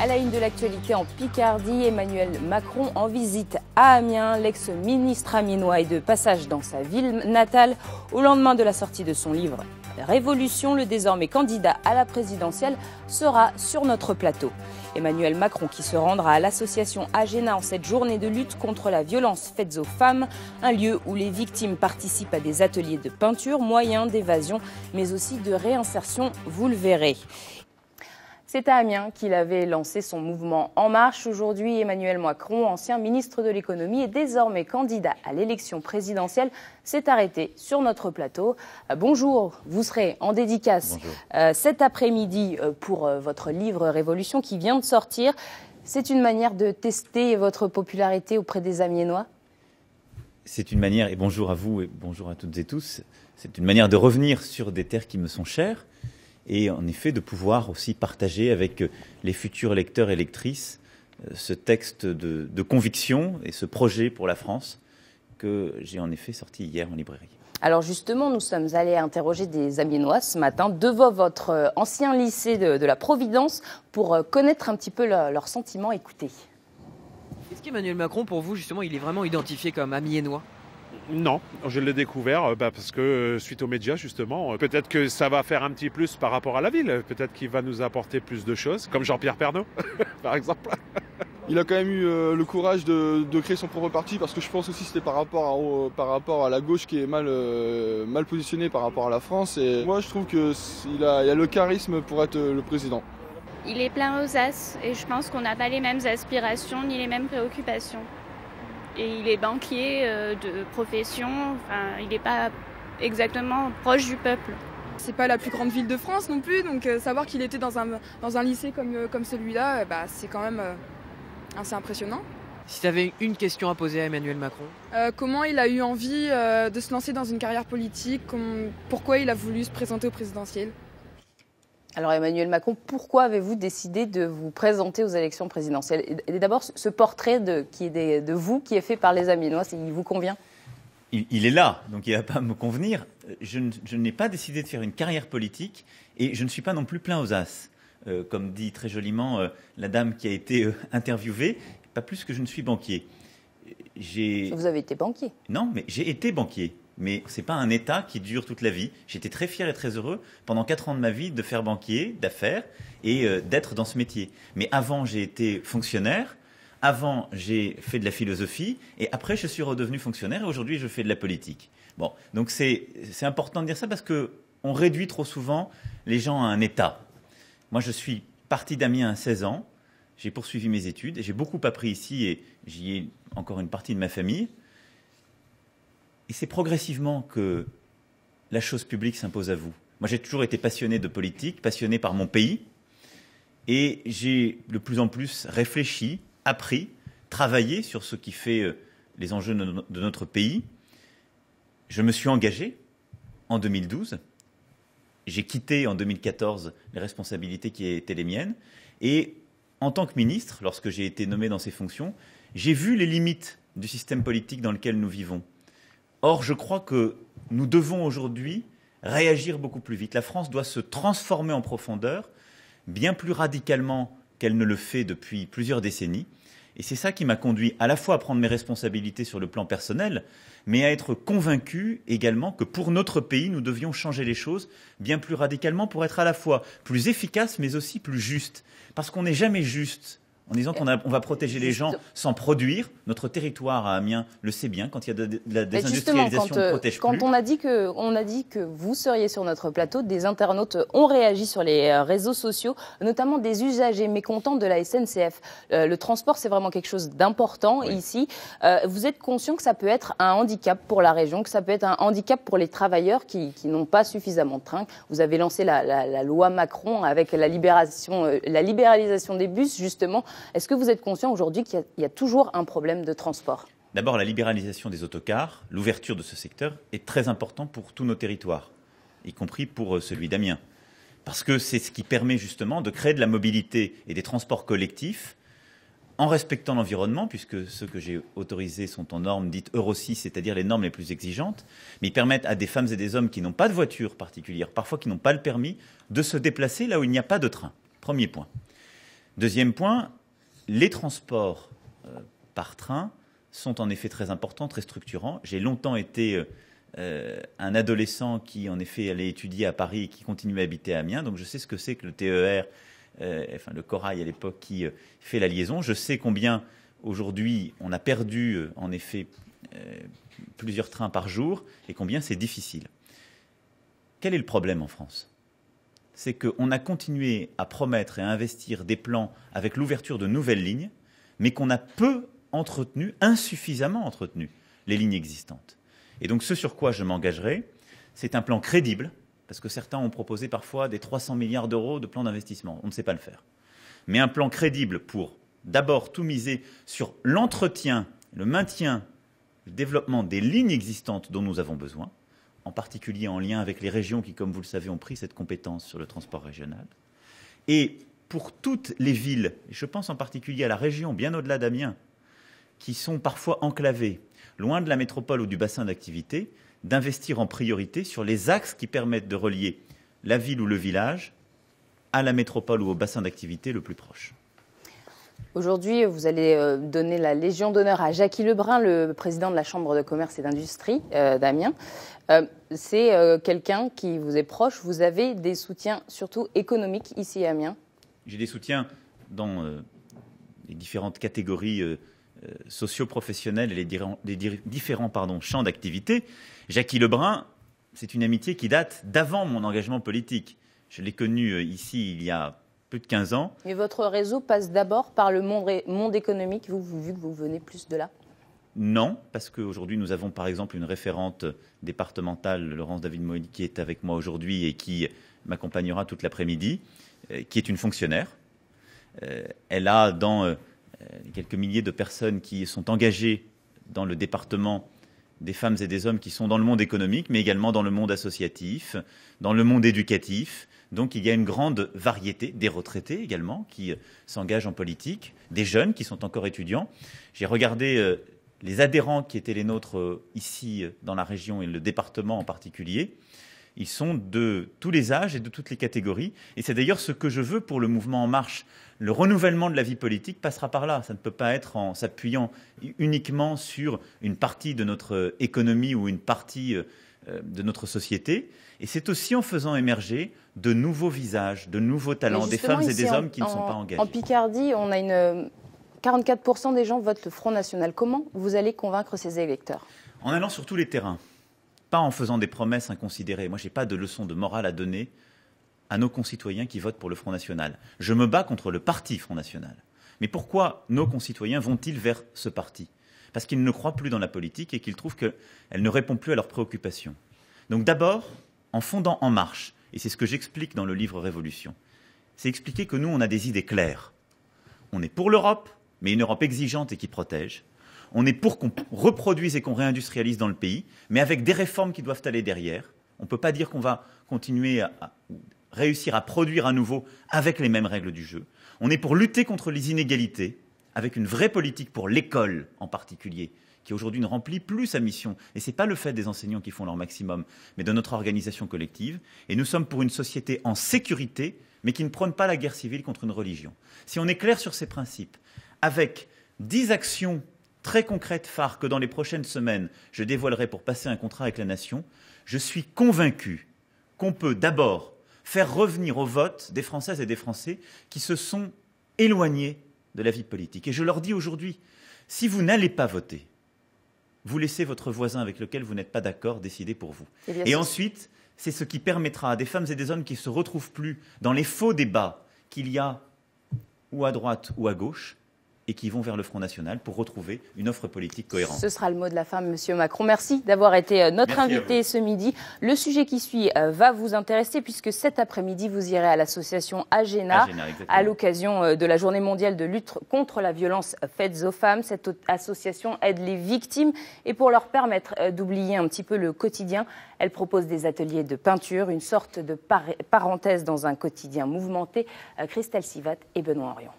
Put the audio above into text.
À la une de l'actualité en Picardie, Emmanuel Macron en visite à Amiens. L'ex-ministre amiénois est de passage dans sa ville natale au lendemain de la sortie de son livre Révolution. Le désormais candidat à la présidentielle sera sur notre plateau. Emmanuel Macron qui se rendra à l'association Agena en cette journée de lutte contre la violence faite aux femmes, un lieu où les victimes participent à des ateliers de peinture, moyens d'évasion, mais aussi de réinsertion, vous le verrez. C'est à Amiens qu'il avait lancé son mouvement En Marche. Aujourd'hui, Emmanuel Macron, ancien ministre de l'économie et désormais candidat à l'élection présidentielle, s'est arrêté sur notre plateau. Bonjour, vous serez en dédicace cet après-midi pour votre livre Révolution qui vient de sortir. C'est une manière de tester votre popularité auprès des Amiénois ? C'est une manière, et bonjour à vous et bonjour à toutes et tous, c'est une manière de revenir sur des terres qui me sont chères. Et en effet, de pouvoir aussi partager avec les futurs lecteurs et lectrices ce texte de conviction et ce projet pour la France que j'ai en effet sorti hier en librairie. Alors justement, nous sommes allés interroger des Amiénois ce matin devant votre ancien lycée de la Providence pour connaître un petit peu leurs sentiments. Écoutez. Est-ce qu'Emmanuel Macron, pour vous, justement, il est vraiment identifié comme amiénois ? Non, je l'ai découvert parce que suite aux médias justement, peut-être que ça va faire un petit plus par rapport à la ville, peut-être qu'il va nous apporter plus de choses, comme Jean-Pierre Pernaut par exemple. Il a quand même eu le courage de créer son propre parti parce que je pense aussi que c'était par rapport à la gauche qui est mal positionnée par rapport à la France. Et moi je trouve qu'il a le charisme pour être le président. Il est plein aux as et je pense qu'on n'a pas les mêmes aspirations ni les mêmes préoccupations. Et il est banquier de profession, enfin, il n'est pas exactement proche du peuple. C'est pas la plus grande ville de France non plus, donc savoir qu'il était dans un lycée comme celui-là, c'est quand même assez impressionnant. Si tu avais une question à poser à Emmanuel Macron ? Comment il a eu envie de se lancer dans une carrière politique ? Pourquoi il a voulu se présenter au présidentiel ? Alors Emmanuel Macron, pourquoi avez-vous décidé de vous présenter aux élections présidentielles ? Et d'abord, ce portrait de vous qui est fait par les Amiénois, il vous convient ? Il est là, donc il ne va pas me convenir. Je n'ai pas décidé de faire une carrière politique et je ne suis pas non plus plein aux as. Comme dit très joliment la dame qui a été interviewée, pas plus que je ne suis banquier. Vous avez été banquier ? Non, mais j'ai été banquier. Mais ce n'est pas un état qui dure toute la vie. J'étais très fier et très heureux pendant 4 ans de ma vie de faire banquier, d'affaires et d'être dans ce métier. Mais avant, j'ai été fonctionnaire. Avant, j'ai fait de la philosophie. Et après, je suis redevenu fonctionnaire. Et aujourd'hui, je fais de la politique. Bon, donc c'est important de dire ça parce qu'on réduit trop souvent les gens à un état. Moi, je suis parti d'Amiens à 16 ans. J'ai poursuivi mes études. J'ai beaucoup appris ici et j'y ai encore une partie de ma famille. Et c'est progressivement que la chose publique s'impose à vous. Moi, j'ai toujours été passionné de politique, passionné par mon pays. Et j'ai de plus en plus réfléchi, appris, travaillé sur ce qui fait les enjeux de notre pays. Je me suis engagé en 2012. J'ai quitté en 2014 les responsabilités qui étaient les miennes. Et en tant que ministre, lorsque j'ai été nommé dans ces fonctions, j'ai vu les limites du système politique dans lequel nous vivons. Or, je crois que nous devons aujourd'hui réagir beaucoup plus vite. La France doit se transformer en profondeur, bien plus radicalement qu'elle ne le fait depuis plusieurs décennies. Et c'est ça qui m'a conduit à la fois à prendre mes responsabilités sur le plan personnel, mais à être convaincu également que pour notre pays, nous devions changer les choses bien plus radicalement pour être à la fois plus efficace, mais aussi plus juste. Parce qu'on n'est jamais juste en disant qu'on va protéger les gens sans produire. Notre territoire à Amiens le sait bien, quand il y a de la désindustrialisation, on ne protège plus. Quand on a dit que vous seriez sur notre plateau, des internautes ont réagi sur les réseaux sociaux, notamment des usagers mécontents de la SNCF. Le transport, c'est vraiment quelque chose d'important ici. Vous êtes conscient que ça peut être un handicap pour la région, que ça peut être un handicap pour les travailleurs qui n'ont pas suffisamment de train. Vous avez lancé la loi Macron avec la libéralisation des bus, justement. Est-ce que vous êtes conscient aujourd'hui qu'il y a toujours un problème de transport ? D'abord, la libéralisation des autocars, l'ouverture de ce secteur est très important pour tous nos territoires, y compris pour celui d'Amiens. Parce que c'est ce qui permet justement de créer de la mobilité et des transports collectifs en respectant l'environnement, puisque ceux que j'ai autorisés sont en normes dites Euro 6, c'est-à-dire les normes les plus exigeantes, mais ils permettent à des femmes et des hommes qui n'ont pas de voiture particulière, parfois qui n'ont pas le permis, de se déplacer là où il n'y a pas de train. Premier point. Deuxième point, les transports par train sont en effet très importants, très structurants. J'ai longtemps été un adolescent qui, en effet, allait étudier à Paris et qui continue à habiter à Amiens. Donc, je sais ce que c'est que le TER, le Corail à l'époque, qui fait la liaison. Je sais combien, aujourd'hui, on a perdu, en effet, plusieurs trains par jour et combien c'est difficile. Quel est le problème en France ? C'est qu'on a continué à promettre et à investir des plans avec l'ouverture de nouvelles lignes, mais qu'on a peu entretenu, insuffisamment entretenu, les lignes existantes. Et donc ce sur quoi je m'engagerai, c'est un plan crédible, parce que certains ont proposé parfois des 300 milliards d'euros de plans d'investissement. On ne sait pas le faire. Mais un plan crédible pour d'abord tout miser sur l'entretien, le maintien, le développement des lignes existantes dont nous avons besoin, en particulier en lien avec les régions qui, comme vous le savez, ont pris cette compétence sur le transport régional. Et pour toutes les villes, et je pense en particulier à la région, bien au-delà d'Amiens, qui sont parfois enclavées, loin de la métropole ou du bassin d'activité, d'investir en priorité sur les axes qui permettent de relier la ville ou le village à la métropole ou au bassin d'activité le plus proche. Aujourd'hui, vous allez donner la Légion d'honneur à Jacky Lebrun, le président de la Chambre de commerce et d'industrie d'Amiens. C'est quelqu'un qui vous est proche. Vous avez des soutiens surtout économiques ici à Amiens? J'ai des soutiens dans les différentes catégories socio-professionnelles et les différents champs d'activité. Jacky Lebrun, c'est une amitié qui date d'avant mon engagement politique. Je l'ai connu ici il y a plus de 15 ans. Mais votre réseau passe d'abord par le monde économique, vu que vous venez plus de là? Non, parce qu'aujourd'hui, nous avons par exemple une référente départementale, Laurence David-Moïse, qui est avec moi aujourd'hui et qui m'accompagnera toute l'après-midi, qui est une fonctionnaire. Elle a dans les quelques milliers de personnes qui sont engagées dans le département des femmes et des hommes qui sont dans le monde économique, mais également dans le monde associatif, dans le monde éducatif. Donc il y a une grande variété, des retraités également qui s'engagent en politique, des jeunes qui sont encore étudiants. J'ai regardé les adhérents qui étaient les nôtres ici dans la région et le département en particulier. Ils sont de tous les âges et de toutes les catégories. Et c'est d'ailleurs ce que je veux pour le mouvement En Marche. Le renouvellement de la vie politique passera par là. Ça ne peut pas être en s'appuyant uniquement sur une partie de notre économie ou une partie de notre société. Et c'est aussi en faisant émerger de nouveaux visages, de nouveaux talents, des femmes et des hommes qui ne sont pas engagés. En Picardie, on a 44% des gens votent le Front National. Comment vous allez convaincre ces électeurs? En allant sur tous les terrains, pas en faisant des promesses inconsidérées. Moi, je n'ai pas de leçon de morale à donner à nos concitoyens qui votent pour le Front National. Je me bats contre le parti Front National. Mais pourquoi nos concitoyens vont-ils vers ce parti? Parce qu'ils ne croient plus dans la politique et qu'ils trouvent qu'elle ne répond plus à leurs préoccupations. Donc d'abord, en fondant En Marche, et c'est ce que j'explique dans le livre Révolution, c'est expliquer que nous, on a des idées claires. On est pour l'Europe, mais une Europe exigeante et qui protège. On est pour qu'on reproduise et qu'on réindustrialise dans le pays, mais avec des réformes qui doivent aller derrière. On ne peut pas dire qu'on va continuer à réussir à produire à nouveau avec les mêmes règles du jeu. On est pour lutter contre les inégalités, avec une vraie politique pour l'école en particulier, qui aujourd'hui ne remplit plus sa mission. Et ce n'est pas le fait des enseignants qui font leur maximum, mais de notre organisation collective. Et nous sommes pour une société en sécurité, mais qui ne prône pas la guerre civile contre une religion. Si on est clair sur ces principes, avec 10 actions très concrètes phares que dans les prochaines semaines, je dévoilerai pour passer un contrat avec la nation, je suis convaincu qu'on peut d'abord faire revenir au vote des Françaises et des Français qui se sont éloignés de la vie politique. Et je leur dis aujourd'hui, si vous n'allez pas voter, vous laissez votre voisin avec lequel vous n'êtes pas d'accord décider pour vous. Et ensuite, c'est ce qui permettra à des femmes et des hommes qui ne se retrouvent plus dans les faux débats qu'il y a ou à droite ou à gauche, et qui vont vers le Front National pour retrouver une offre politique cohérente. Ce sera le mot de la fin, Monsieur Macron. Merci d'avoir été notre invité ce midi. Le sujet qui suit va vous intéresser puisque cet après-midi, vous irez à l'association Agena à l'occasion de la Journée mondiale de lutte contre la violence faite aux femmes. Cette association aide les victimes et pour leur permettre d'oublier un petit peu le quotidien, elle propose des ateliers de peinture, une sorte de parenthèse dans un quotidien mouvementé. Christelle Sivat et Benoît Henrion.